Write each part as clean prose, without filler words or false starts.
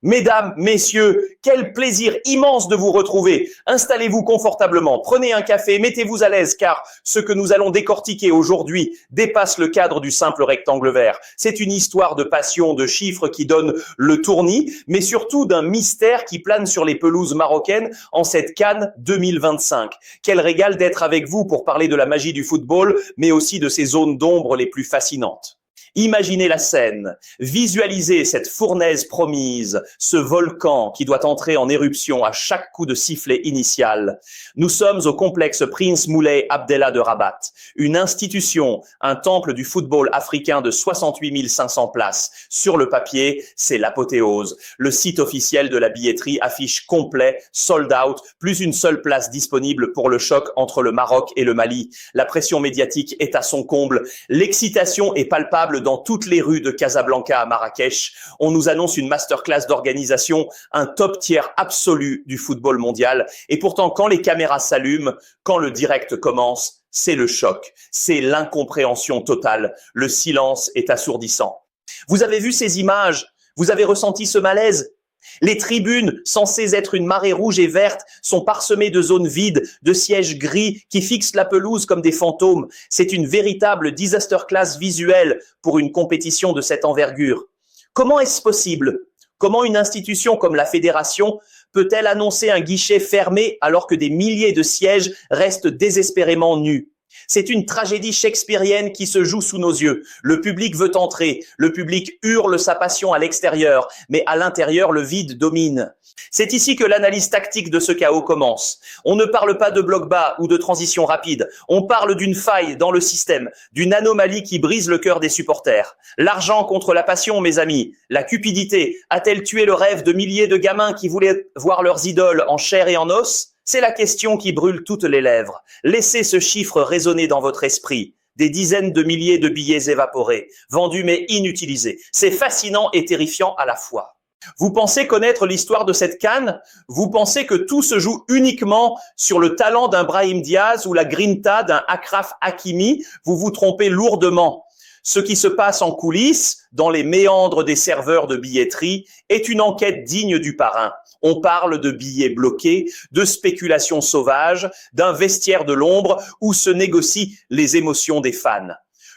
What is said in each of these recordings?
Mesdames, messieurs, quel plaisir immense de vous retrouver. Installez-vous confortablement, prenez un café, mettez-vous à l'aise car ce que nous allons décortiquer aujourd'hui dépasse le cadre du simple rectangle vert. C'est une histoire de passion, de chiffres qui donnent le tournis, mais surtout d'un mystère qui plane sur les pelouses marocaines en cette CAN 2025. Quel régal d'être avec vous pour parler de la magie du football, mais aussi de ses zones d'ombre les plus fascinantes. Imaginez la scène, visualisez cette fournaise promise, ce volcan qui doit entrer en éruption à chaque coup de sifflet initial. Nous sommes au complexe Prince Moulay Abdellah de Rabat, une institution, un temple du football africain de 68 500 places. Sur le papier, c'est l'apothéose. Le site officiel de la billetterie affiche complet, sold out, plus une seule place disponible pour le choc entre le Maroc et le Mali. La pression médiatique est à son comble, l'excitation est palpable dans toutes les rues de Casablanca à Marrakech. On nous annonce une masterclass d'organisation, un top tier absolu du football mondial. Et pourtant, quand les caméras s'allument, quand le direct commence, c'est le choc, c'est l'incompréhension totale. Le silence est assourdissant. Vous avez vu ces images? Vous avez ressenti ce malaise? Les tribunes, censées être une marée rouge et verte, sont parsemées de zones vides, de sièges gris qui fixent la pelouse comme des fantômes. C'est une véritable disaster class visuelle pour une compétition de cette envergure. Comment est-ce possible? Comment une institution comme la Fédération peut-elle annoncer un guichet fermé alors que des milliers de sièges restent désespérément nus? C'est une tragédie shakespearienne qui se joue sous nos yeux. Le public veut entrer, le public hurle sa passion à l'extérieur, mais à l'intérieur, le vide domine. C'est ici que l'analyse tactique de ce chaos commence. On ne parle pas de bloc bas ou de transition rapide, on parle d'une faille dans le système, d'une anomalie qui brise le cœur des supporters. L'argent contre la passion, mes amis. La cupidité a-t-elle tué le rêve de milliers de gamins qui voulaient voir leurs idoles en chair et en os? C'est la question qui brûle toutes les lèvres. Laissez ce chiffre résonner dans votre esprit. Des dizaines de milliers de billets évaporés, vendus mais inutilisés. C'est fascinant et terrifiant à la fois. Vous pensez connaître l'histoire de cette CAN? Vous pensez que tout se joue uniquement sur le talent d'un Brahim Diaz ou la grinta d'un Achraf Hakimi? Vous vous trompez lourdement. Ce qui se passe en coulisses, dans les méandres des serveurs de billetterie, est une enquête digne du parrain. On parle de billets bloqués, de spéculations sauvages, d'un vestiaire de l'ombre où se négocient les émotions des fans.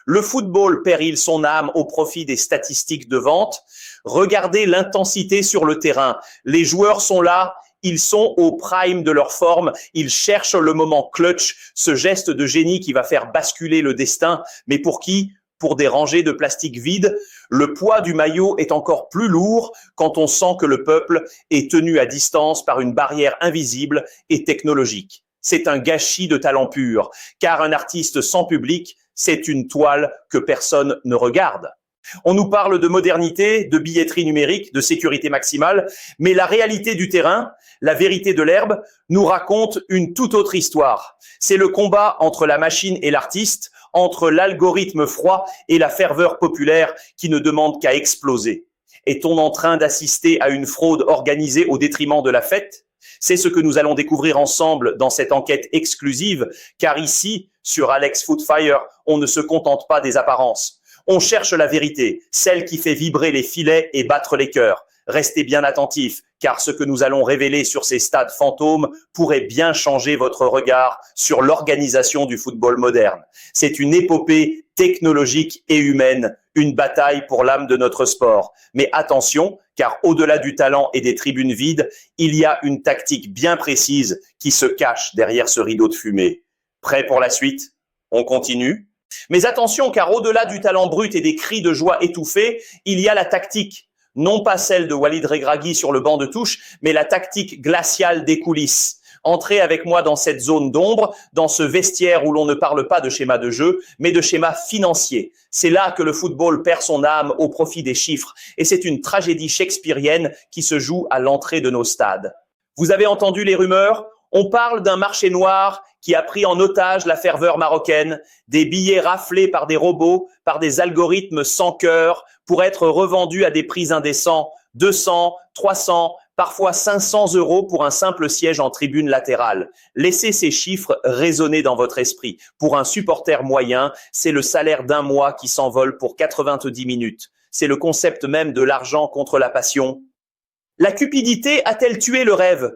Le football perd-il son âme au profit des statistiques de vente? Regardez l'intensité sur le terrain. Les joueurs sont là, ils sont au prime de leur forme, ils cherchent le moment clutch, ce geste de génie qui va faire basculer le destin. Mais pour qui? Pour des rangées de plastique vides, le poids du maillot est encore plus lourd quand on sent que le peuple est tenu à distance par une barrière invisible et technologique. C'est un gâchis de talent pur, car un artiste sans public, c'est une toile que personne ne regarde. On nous parle de modernité, de billetterie numérique, de sécurité maximale, mais la réalité du terrain, la vérité de l'herbe, nous raconte une toute autre histoire. C'est le combat entre la machine et l'artiste, entre l'algorithme froid et la ferveur populaire qui ne demande qu'à exploser. Est-on en train d'assister à une fraude organisée au détriment de la fête? C'est ce que nous allons découvrir ensemble dans cette enquête exclusive, car ici, sur Alex Footfire, on ne se contente pas des apparences. On cherche la vérité, celle qui fait vibrer les filets et battre les cœurs. Restez bien attentifs, car ce que nous allons révéler sur ces stades fantômes pourrait bien changer votre regard sur l'organisation du football moderne. C'est une épopée technologique et humaine, une bataille pour l'âme de notre sport. Mais attention, car au-delà du talent et des tribunes vides, il y a une tactique bien précise qui se cache derrière ce rideau de fumée. Prêt pour la suite? On continue? Mais attention, car au-delà du talent brut et des cris de joie étouffés, il y a la tactique. Non pas celle de Walid Regragui sur le banc de touche, mais la tactique glaciale des coulisses. Entrez avec moi dans cette zone d'ombre, dans ce vestiaire où l'on ne parle pas de schéma de jeu, mais de schéma financier. C'est là que le football perd son âme au profit des chiffres, et c'est une tragédie shakespearienne qui se joue à l'entrée de nos stades. Vous avez entendu les rumeurs? On parle d'un marché noir qui a pris en otage la ferveur marocaine, des billets raflés par des robots, par des algorithmes sans cœur, pour être revendus à des prix indécents, 200, 300, parfois 500 euros pour un simple siège en tribune latérale. Laissez ces chiffres résonner dans votre esprit. Pour un supporter moyen, c'est le salaire d'un mois qui s'envole pour 90 minutes. C'est le concept même de l'argent contre la passion. La cupidité a-t-elle tué le rêve?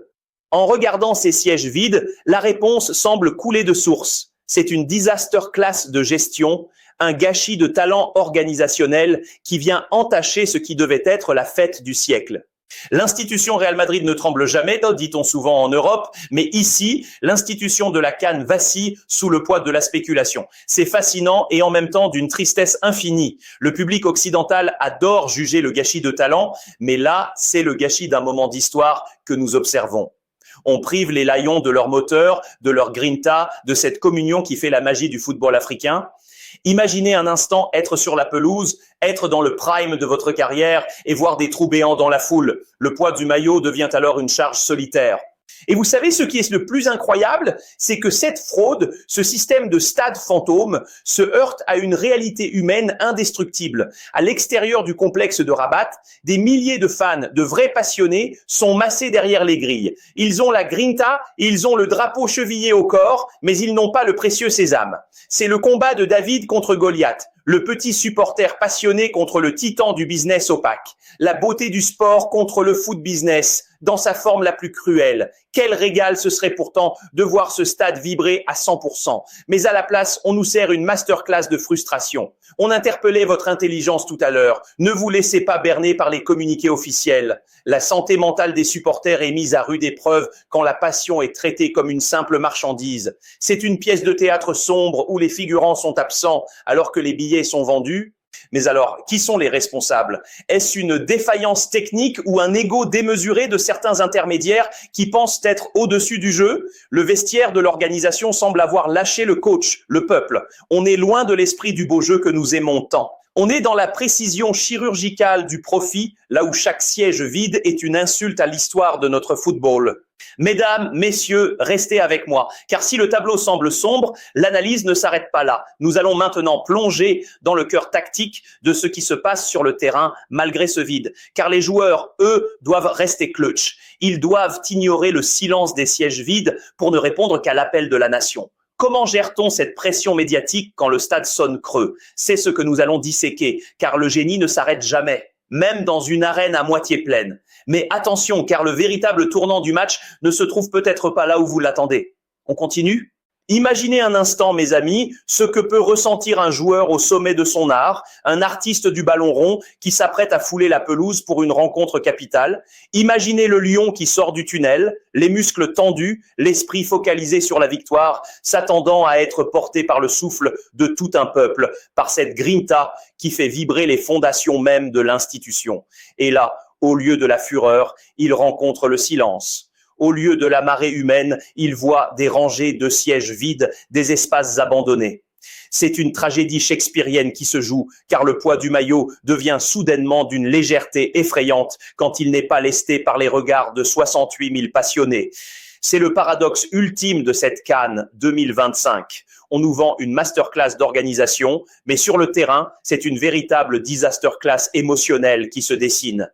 En regardant ces sièges vides, la réponse semble couler de source. C'est une disaster class de gestion, un gâchis de talent organisationnel qui vient entacher ce qui devait être la fête du siècle. L'institution Real Madrid ne tremble jamais, dit-on souvent en Europe, mais ici, l'institution de la CAN vacille sous le poids de la spéculation. C'est fascinant et en même temps d'une tristesse infinie. Le public occidental adore juger le gâchis de talent, mais là, c'est le gâchis d'un moment d'histoire que nous observons. On prive les Lions de leur moteur, de leur grinta, de cette communion qui fait la magie du football africain. Imaginez un instant être sur la pelouse, être dans le prime de votre carrière et voir des trous béants dans la foule. Le poids du maillot devient alors une charge solitaire. Et vous savez ce qui est le plus incroyable, c'est que cette fraude, ce système de stade fantôme, se heurte à une réalité humaine indestructible. À l'extérieur du complexe de Rabat, des milliers de fans, de vrais passionnés, sont massés derrière les grilles. Ils ont la grinta, ils ont le drapeau chevillé au corps, mais ils n'ont pas le précieux sésame. C'est le combat de David contre Goliath, le petit supporter passionné contre le titan du business opaque, la beauté du sport contre le foot business, dans sa forme la plus cruelle. Quel régal ce serait pourtant de voir ce stade vibrer à 100%. Mais à la place, on nous sert une masterclass de frustration. On interpellait votre intelligence tout à l'heure. Ne vous laissez pas berner par les communiqués officiels. La santé mentale des supporters est mise à rude épreuve quand la passion est traitée comme une simple marchandise. C'est une pièce de théâtre sombre où les figurants sont absents alors que les billets sont vendus. Mais alors, qui sont les responsables? Est-ce une défaillance technique ou un ego démesuré de certains intermédiaires qui pensent être au-dessus du jeu? Le vestiaire de l'organisation semble avoir lâché le coach, le peuple. On est loin de l'esprit du beau jeu que nous aimons tant. On est dans la précision chirurgicale du profit, là où chaque siège vide est une insulte à l'histoire de notre football. Mesdames, messieurs, restez avec moi, car si le tableau semble sombre, l'analyse ne s'arrête pas là. Nous allons maintenant plonger dans le cœur tactique de ce qui se passe sur le terrain malgré ce vide, car les joueurs, eux, doivent rester clutch. Ils doivent ignorer le silence des sièges vides pour ne répondre qu'à l'appel de la nation. Comment gère-t-on cette pression médiatique quand le stade sonne creux? C'est ce que nous allons disséquer, car le génie ne s'arrête jamais, même dans une arène à moitié pleine. Mais attention, car le véritable tournant du match ne se trouve peut-être pas là où vous l'attendez. On continue? Imaginez un instant, mes amis, ce que peut ressentir un joueur au sommet de son art, un artiste du ballon rond qui s'apprête à fouler la pelouse pour une rencontre capitale. Imaginez le lion qui sort du tunnel, les muscles tendus, l'esprit focalisé sur la victoire, s'attendant à être porté par le souffle de tout un peuple, par cette grinta qui fait vibrer les fondations mêmes de l'institution. Et là, au lieu de la fureur, il rencontre le silence. Au lieu de la marée humaine, il voit des rangées de sièges vides, des espaces abandonnés. C'est une tragédie shakespearienne qui se joue, car le poids du maillot devient soudainement d'une légèreté effrayante quand il n'est pas lesté par les regards de 68 000 passionnés. C'est le paradoxe ultime de cette CAN 2025. On nous vend une masterclass d'organisation, mais sur le terrain, c'est une véritable disaster class émotionnelle qui se dessine.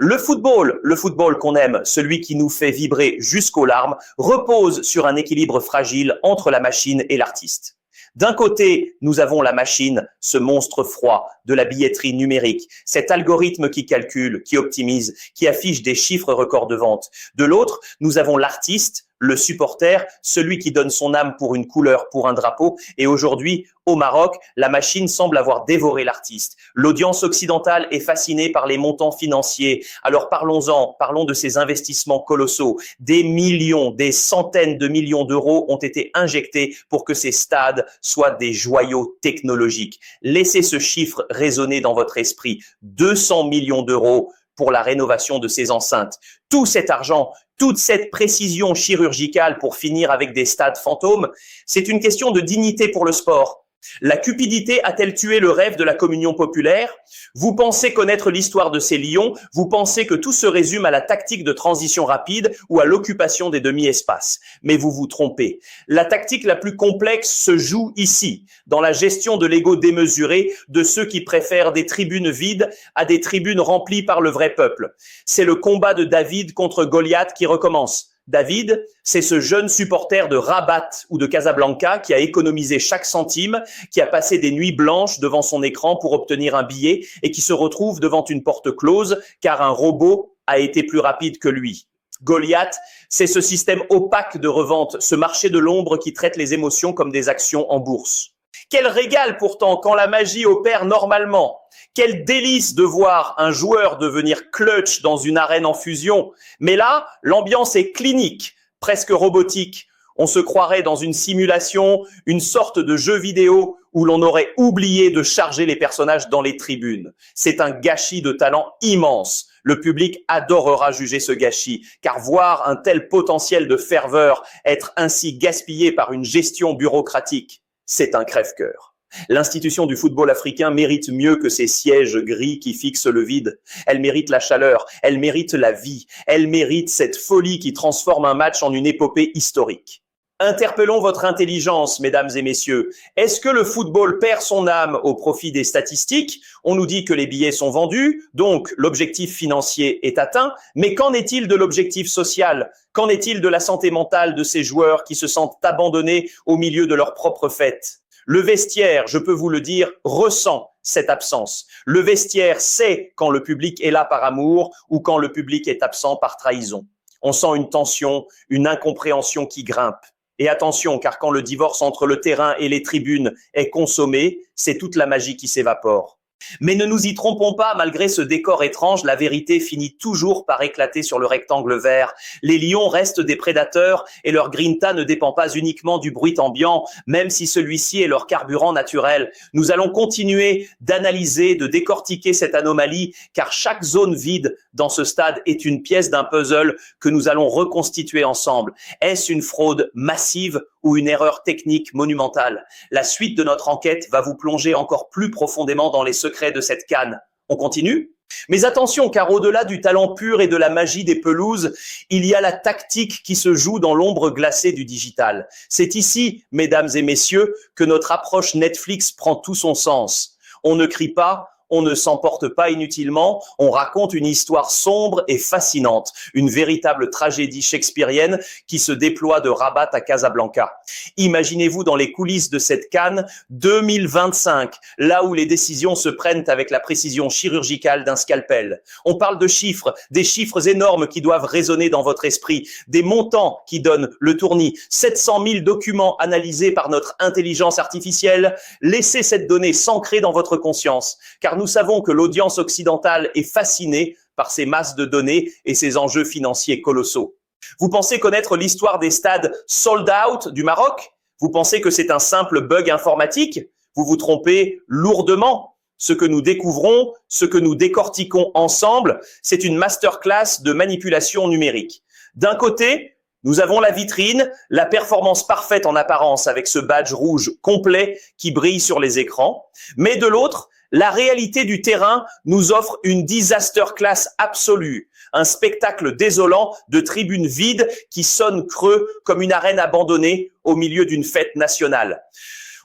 Le football qu'on aime, celui qui nous fait vibrer jusqu'aux larmes, repose sur un équilibre fragile entre la machine et l'artiste. D'un côté, nous avons la machine, ce monstre froid de la billetterie numérique, cet algorithme qui calcule, qui optimise, qui affiche des chiffres records de vente. De l'autre, nous avons l'artiste, le supporter, celui qui donne son âme pour une couleur, pour un drapeau. Et aujourd'hui, au Maroc, la machine semble avoir dévoré l'artiste. L'audience occidentale est fascinée par les montants financiers. Alors parlons-en, parlons de ces investissements colossaux. Des millions, des centaines de millions d'euros ont été injectés pour que ces stades soient des joyaux technologiques. Laissez ce chiffre résonner dans votre esprit. 200 millions d'euros pour la rénovation de ces enceintes. Tout cet argent, toute cette précision chirurgicale pour finir avec des stades fantômes, c'est une question de dignité pour le sport. La cupidité a-t-elle tué le rêve de la communion populaire? Vous pensez connaître l'histoire de ces lions, vous pensez que tout se résume à la tactique de transition rapide ou à l'occupation des demi-espaces. Mais vous vous trompez. La tactique la plus complexe se joue ici, dans la gestion de l'ego démesuré de ceux qui préfèrent des tribunes vides à des tribunes remplies par le vrai peuple. C'est le combat de David contre Goliath qui recommence. David, c'est ce jeune supporter de Rabat ou de Casablanca qui a économisé chaque centime, qui a passé des nuits blanches devant son écran pour obtenir un billet et qui se retrouve devant une porte close car un robot a été plus rapide que lui. Goliath, c'est ce système opaque de revente, ce marché de l'ombre qui traite les émotions comme des actions en bourse. Quel régal pourtant quand la magie opère normalement. Quel délice de voir un joueur devenir clutch dans une arène en fusion. Mais là, l'ambiance est clinique, presque robotique. On se croirait dans une simulation, une sorte de jeu vidéo où l'on aurait oublié de charger les personnages dans les tribunes. C'est un gâchis de talent immense. Le public adorera juger ce gâchis, car voir un tel potentiel de ferveur être ainsi gaspillé par une gestion bureaucratique, c'est un crève-cœur. L'institution du football africain mérite mieux que ces sièges gris qui fixent le vide. Elle mérite la chaleur, elle mérite la vie, elle mérite cette folie qui transforme un match en une épopée historique. Interpellons votre intelligence, mesdames et messieurs. Est-ce que le football perd son âme au profit des statistiques? On nous dit que les billets sont vendus, donc l'objectif financier est atteint. Mais qu'en est-il de l'objectif social? Qu'en est-il de la santé mentale de ces joueurs qui se sentent abandonnés au milieu de leur propre fête? Le vestiaire, je peux vous le dire, ressent cette absence. Le vestiaire sait quand le public est là par amour ou quand le public est absent par trahison. On sent une tension, une incompréhension qui grimpe. Et attention, car quand le divorce entre le terrain et les tribunes est consommé, c'est toute la magie qui s'évapore. Mais ne nous y trompons pas, malgré ce décor étrange, la vérité finit toujours par éclater sur le rectangle vert. Les lions restent des prédateurs et leur grinta ne dépend pas uniquement du bruit ambiant, même si celui-ci est leur carburant naturel. Nous allons continuer d'analyser, de décortiquer cette anomalie, car chaque zone vide dans ce stade est une pièce d'un puzzle que nous allons reconstituer ensemble. Est-ce une fraude massive ou une erreur technique monumentale? La suite de notre enquête va vous plonger encore plus profondément dans les secrets de cette CAN. On continue? Mais attention, car au-delà du talent pur et de la magie des pelouses, il y a la tactique qui se joue dans l'ombre glacée du digital. C'est ici, mesdames et messieurs, que notre approche Netflix prend tout son sens. On ne crie pas, on ne s'emporte pas inutilement, on raconte une histoire sombre et fascinante, une véritable tragédie shakespearienne qui se déploie de Rabat à Casablanca. Imaginez-vous dans les coulisses de cette CAN 2025, là où les décisions se prennent avec la précision chirurgicale d'un scalpel. On parle de chiffres, des chiffres énormes qui doivent résonner dans votre esprit, des montants qui donnent le tournis, 700 000 documents analysés par notre intelligence artificielle. Laissez cette donnée s'ancrer dans votre conscience, car nous savons que l'audience occidentale est fascinée par ces masses de données et ces enjeux financiers colossaux. Vous pensez connaître l'histoire des stades sold out du Maroc? Vous pensez que c'est un simple bug informatique? Vous vous trompez lourdement. Ce que nous découvrons, ce que nous décortiquons ensemble, c'est une masterclass de manipulation numérique. D'un côté, nous avons la vitrine, la performance parfaite en apparence avec ce badge rouge complet qui brille sur les écrans. Mais de l'autre, la réalité du terrain nous offre une disaster class absolue, un spectacle désolant de tribunes vides qui sonnent creux comme une arène abandonnée au milieu d'une fête nationale.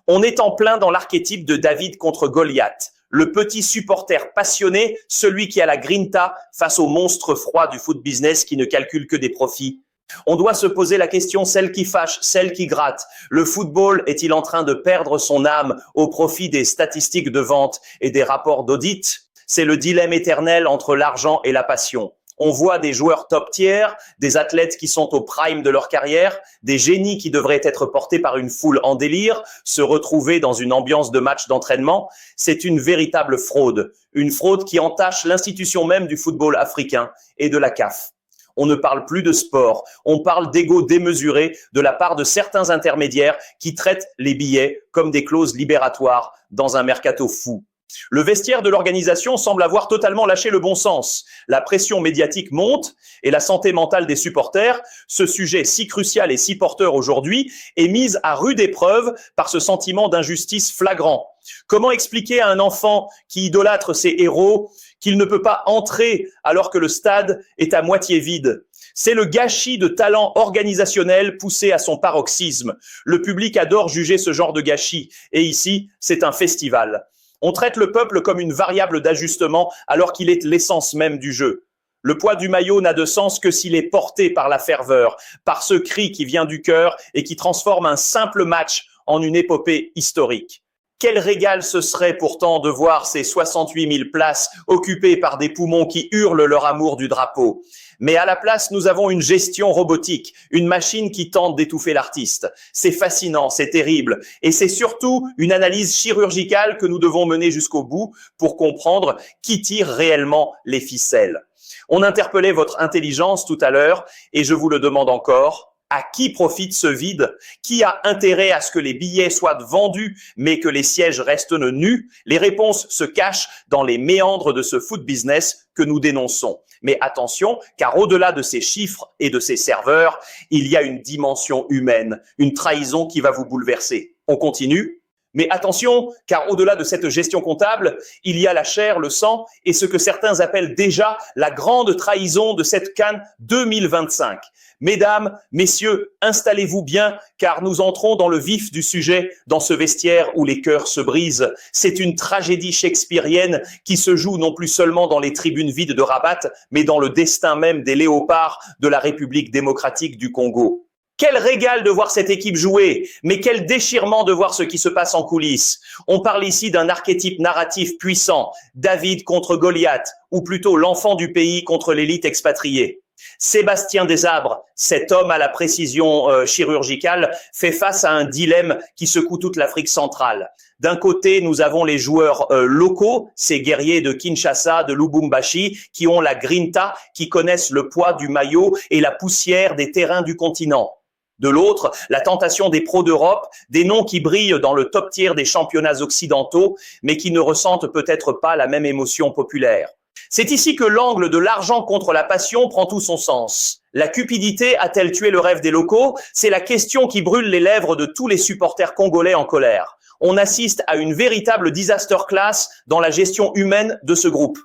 On est en plein dans l'archétype de David contre Goliath, le petit supporter passionné, celui qui a la grinta face au monstre froid du foot business qui ne calcule que des profits. On doit se poser la question, celle qui fâche, celle qui gratte. Le football est-il en train de perdre son âme au profit des statistiques de vente et des rapports d'audit? C'est le dilemme éternel entre l'argent et la passion. On voit des joueurs top tier, des athlètes qui sont au prime de leur carrière, des génies qui devraient être portés par une foule en délire, se retrouver dans une ambiance de match d'entraînement. C'est une véritable fraude, une fraude qui entache l'institution même du football africain et de la CAF. On ne parle plus de sport, on parle d'ego démesuré de la part de certains intermédiaires qui traitent les billets comme des clauses libératoires dans un mercato fou. Le vestiaire de l'organisation semble avoir totalement lâché le bon sens. La pression médiatique monte et la santé mentale des supporters, ce sujet si crucial et si porteur aujourd'hui, est mise à rude épreuve par ce sentiment d'injustice flagrant. Comment expliquer à un enfant qui idolâtre ses héros qu'il ne peut pas entrer alors que le stade est à moitié vide? C'est le gâchis de talent organisationnel poussé à son paroxysme. Le public adore juger ce genre de gâchis et ici, c'est un festival. On traite le peuple comme une variable d'ajustement alors qu'il est l'essence même du jeu. Le poids du maillot n'a de sens que s'il est porté par la ferveur, par ce cri qui vient du cœur et qui transforme un simple match en une épopée historique. Quel régal ce serait pourtant de voir ces 68 000 places occupées par des poumons qui hurlent leur amour du drapeau. Mais à la place, nous avons une gestion robotique, une machine qui tente d'étouffer l'artiste. C'est fascinant, c'est terrible. Et c'est surtout une analyse chirurgicale que nous devons mener jusqu'au bout pour comprendre qui tire réellement les ficelles. On interpellait votre intelligence tout à l'heure et je vous le demande encore. À qui profite ce vide? Qui a intérêt à ce que les billets soient vendus mais que les sièges restent nus? Les réponses se cachent dans les méandres de ce foot business que nous dénonçons. Mais attention, car au-delà de ces chiffres et de ces serveurs, il y a une dimension humaine, une trahison qui va vous bouleverser. On continue? Mais attention, car au-delà de cette gestion comptable, il y a la chair, le sang et ce que certains appellent déjà la grande trahison de cette CAN 2025. Mesdames, messieurs, installez-vous bien, car nous entrons dans le vif du sujet, dans ce vestiaire où les cœurs se brisent. C'est une tragédie shakespearienne qui se joue non plus seulement dans les tribunes vides de Rabat, mais dans le destin même des léopards de la République démocratique du Congo. Quel régal de voir cette équipe jouer, mais quel déchirement de voir ce qui se passe en coulisses. On parle ici d'un archétype narratif puissant, David contre Goliath, ou plutôt l'enfant du pays contre l'élite expatriée. Sébastien Desabres, cet homme à la précision chirurgicale, fait face à un dilemme qui secoue toute l'Afrique centrale. D'un côté, nous avons les joueurs locaux, ces guerriers de Kinshasa, de Lubumbashi, qui ont la grinta, qui connaissent le poids du maillot et la poussière des terrains du continent. De l'autre, la tentation des pros d'Europe, des noms qui brillent dans le top tier des championnats occidentaux, mais qui ne ressentent peut-être pas la même émotion populaire. C'est ici que l'angle de l'argent contre la passion prend tout son sens. La cupidité a-t-elle tué le rêve des locaux? C'est la question qui brûle les lèvres de tous les supporters congolais en colère. On assiste à une véritable disaster class dans la gestion humaine de ce groupe.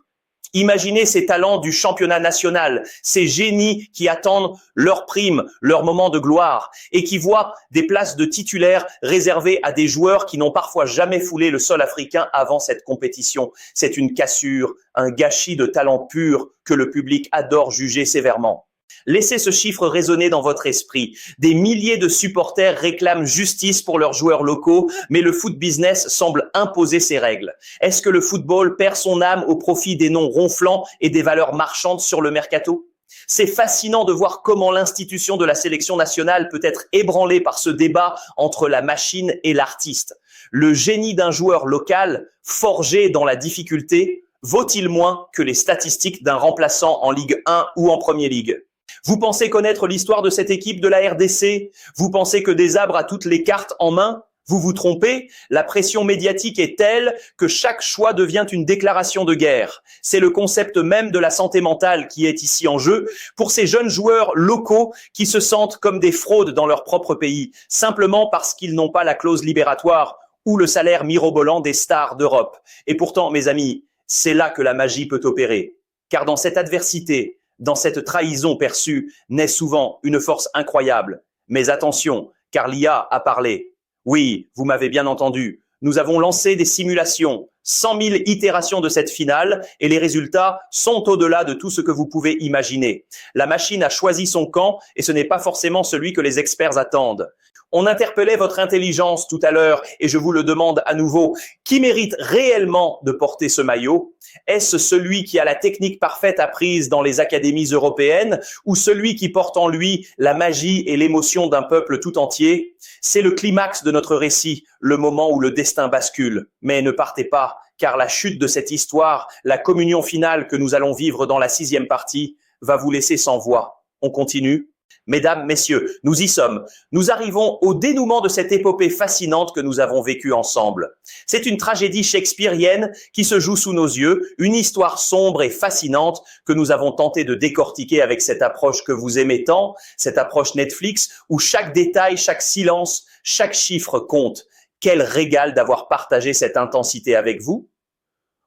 Imaginez ces talents du championnat national, ces génies qui attendent leur prime, leur moment de gloire et qui voient des places de titulaires réservées à des joueurs qui n'ont parfois jamais foulé le sol africain avant cette compétition. C'est une cassure, un gâchis de talent pur que le public adore juger sévèrement. Laissez ce chiffre résonner dans votre esprit. Des milliers de supporters réclament justice pour leurs joueurs locaux, mais le foot business semble imposer ses règles. Est-ce que le football perd son âme au profit des noms ronflants et des valeurs marchandes sur le mercato? C'est fascinant de voir comment l'institution de la sélection nationale peut être ébranlée par ce débat entre la machine et l'artiste. Le génie d'un joueur local, forgé dans la difficulté, vaut-il moins que les statistiques d'un remplaçant en Ligue 1 ou en Premier League? Vous pensez connaître l'histoire de cette équipe de la RDC? Vous pensez que Desabres a toutes les cartes en main? Vous vous trompez, la pression médiatique est telle que chaque choix devient une déclaration de guerre. C'est le concept même de la santé mentale qui est ici en jeu pour ces jeunes joueurs locaux qui se sentent comme des fraudes dans leur propre pays, simplement parce qu'ils n'ont pas la clause libératoire ou le salaire mirobolant des stars d'Europe. Et pourtant, mes amis, c'est là que la magie peut opérer. Car dans cette adversité, dans cette trahison perçue, naît souvent une force incroyable. Mais attention, car l'IA a parlé. Oui, vous m'avez bien entendu. Nous avons lancé des simulations, 100 000 itérations de cette finale, et les résultats sont au-delà de tout ce que vous pouvez imaginer. La machine a choisi son camp, et ce n'est pas forcément celui que les experts attendent. On interpellait votre intelligence tout à l'heure, et je vous le demande à nouveau. Qui mérite réellement de porter ce maillot? Est-ce celui qui a la technique parfaite apprise dans les académies européennes, ou celui qui porte en lui la magie et l'émotion d'un peuple tout entier? C'est le climax de notre récit, le moment où le destin bascule. Mais ne partez pas, car la chute de cette histoire, la communion finale que nous allons vivre dans la 6e partie, va vous laisser sans voix. On continue? Mesdames, messieurs, nous y sommes. Nous arrivons au dénouement de cette épopée fascinante que nous avons vécue ensemble. C'est une tragédie shakespearienne qui se joue sous nos yeux, une histoire sombre et fascinante que nous avons tenté de décortiquer avec cette approche que vous aimez tant, cette approche Netflix où chaque détail, chaque silence, chaque chiffre compte. Quel régal d'avoir partagé cette intensité avec vous.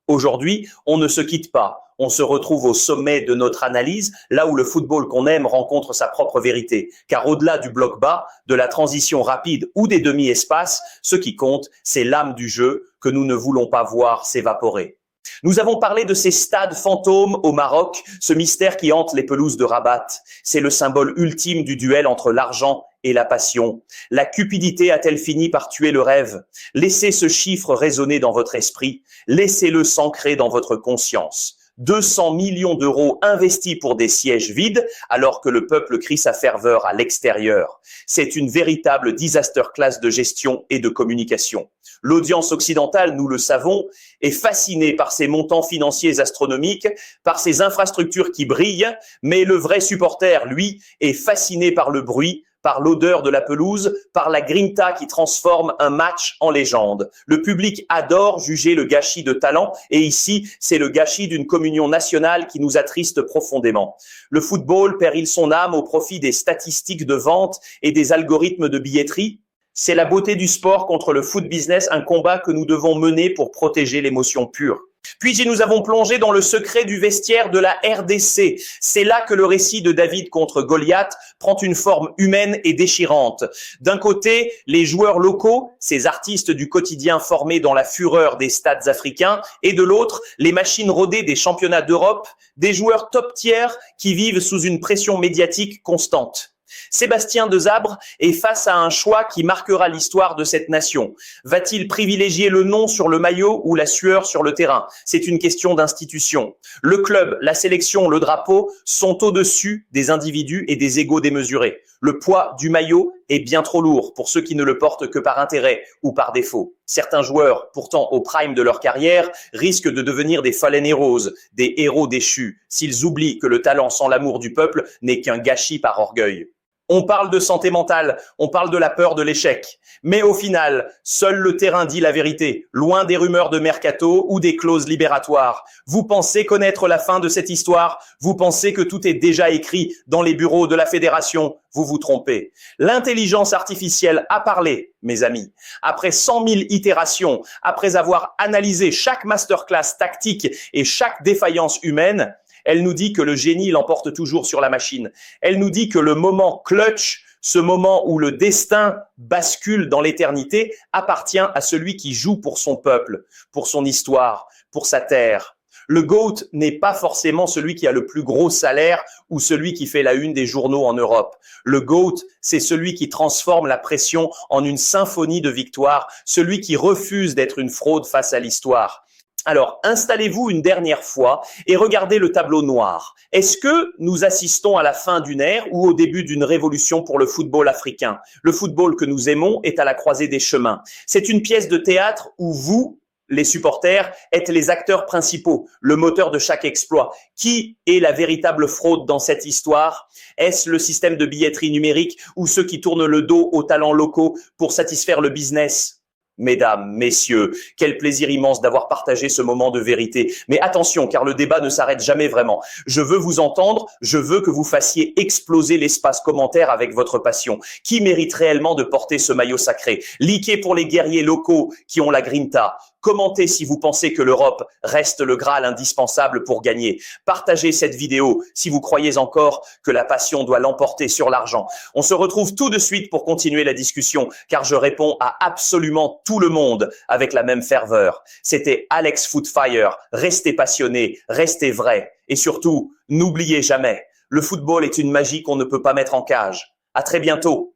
Aujourd'hui, on ne se quitte pas. On se retrouve au sommet de notre analyse, là où le football qu'on aime rencontre sa propre vérité. Car au-delà du bloc bas, de la transition rapide ou des demi-espaces, ce qui compte, c'est l'âme du jeu que nous ne voulons pas voir s'évaporer. Nous avons parlé de ces stades fantômes au Maroc, ce mystère qui hante les pelouses de Rabat. C'est le symbole ultime du duel entre l'argent et la passion. La cupidité a-t-elle fini par tuer le rêve? Laissez ce chiffre résonner dans votre esprit, laissez-le s'ancrer dans votre conscience. 200 millions d'euros investis pour des sièges vides alors que le peuple crie sa ferveur à l'extérieur. C'est une véritable disaster class de gestion et de communication. L'audience occidentale, nous le savons, est fascinée par ces montants financiers astronomiques, par ces infrastructures qui brillent, mais le vrai supporter, lui, est fasciné par le bruit, par l'odeur de la pelouse, par la grinta qui transforme un match en légende. Le public adore juger le gâchis de talent et ici, c'est le gâchis d'une communion nationale qui nous attriste profondément. Le football perd-il son âme au profit des statistiques de vente et des algorithmes de billetterie? C'est la beauté du sport contre le foot business, un combat que nous devons mener pour protéger l'émotion pure. Puis nous avons plongé dans le secret du vestiaire de la RDC. C'est là que le récit de David contre Goliath prend une forme humaine et déchirante. D'un côté, les joueurs locaux, ces artistes du quotidien formés dans la fureur des stades africains, et de l'autre, les machines rodées des championnats d'Europe, des joueurs top tier qui vivent sous une pression médiatique constante. Sébastien Desabre est face à un choix qui marquera l'histoire de cette nation. Va-t-il privilégier le nom sur le maillot ou la sueur sur le terrain? C'est une question d'institution. Le club, la sélection, le drapeau sont au-dessus des individus et des égos démesurés. Le poids du maillot est bien trop lourd pour ceux qui ne le portent que par intérêt ou par défaut. Certains joueurs, pourtant au prime de leur carrière, risquent de devenir des fallen heroes, des héros déchus, s'ils oublient que le talent sans l'amour du peuple n'est qu'un gâchis par orgueil. On parle de santé mentale, on parle de la peur de l'échec. Mais au final, seul le terrain dit la vérité, loin des rumeurs de mercato ou des clauses libératoires. Vous pensez connaître la fin de cette histoire? Vous pensez que tout est déjà écrit dans les bureaux de la fédération? Vous vous trompez. L'intelligence artificielle a parlé, mes amis. Après 100 000 itérations, après avoir analysé chaque masterclass tactique et chaque défaillance humaine, elle nous dit que le génie l'emporte toujours sur la machine. Elle nous dit que le moment clutch, ce moment où le destin bascule dans l'éternité, appartient à celui qui joue pour son peuple, pour son histoire, pour sa terre. Le GOAT n'est pas forcément celui qui a le plus gros salaire ou celui qui fait la une des journaux en Europe. Le GOAT, c'est celui qui transforme la pression en une symphonie de victoire, celui qui refuse d'être une fraude face à l'histoire. Alors, installez-vous une dernière fois et regardez le tableau noir. Est-ce que nous assistons à la fin d'une ère ou au début d'une révolution pour le football africain? Le football que nous aimons est à la croisée des chemins. C'est une pièce de théâtre où vous, les supporters, êtes les acteurs principaux, le moteur de chaque exploit. Qui est la véritable fraude dans cette histoire? Est-ce le système de billetterie numérique ou ceux qui tournent le dos aux talents locaux pour satisfaire le business? Mesdames, messieurs, quel plaisir immense d'avoir partagé ce moment de vérité. Mais attention, car le débat ne s'arrête jamais vraiment. Je veux vous entendre, je veux que vous fassiez exploser l'espace commentaire avec votre passion. Qui mérite réellement de porter ce maillot sacré? Likez pour les guerriers locaux qui ont la grinta. Commentez si vous pensez que l'Europe reste le Graal indispensable pour gagner. Partagez cette vidéo si vous croyez encore que la passion doit l'emporter sur l'argent. On se retrouve tout de suite pour continuer la discussion, car je réponds à absolument tout le monde avec la même ferveur. C'était Alex Footfire. Restez passionnés, restez vrais. Et surtout, n'oubliez jamais, le football est une magie qu'on ne peut pas mettre en cage. À très bientôt.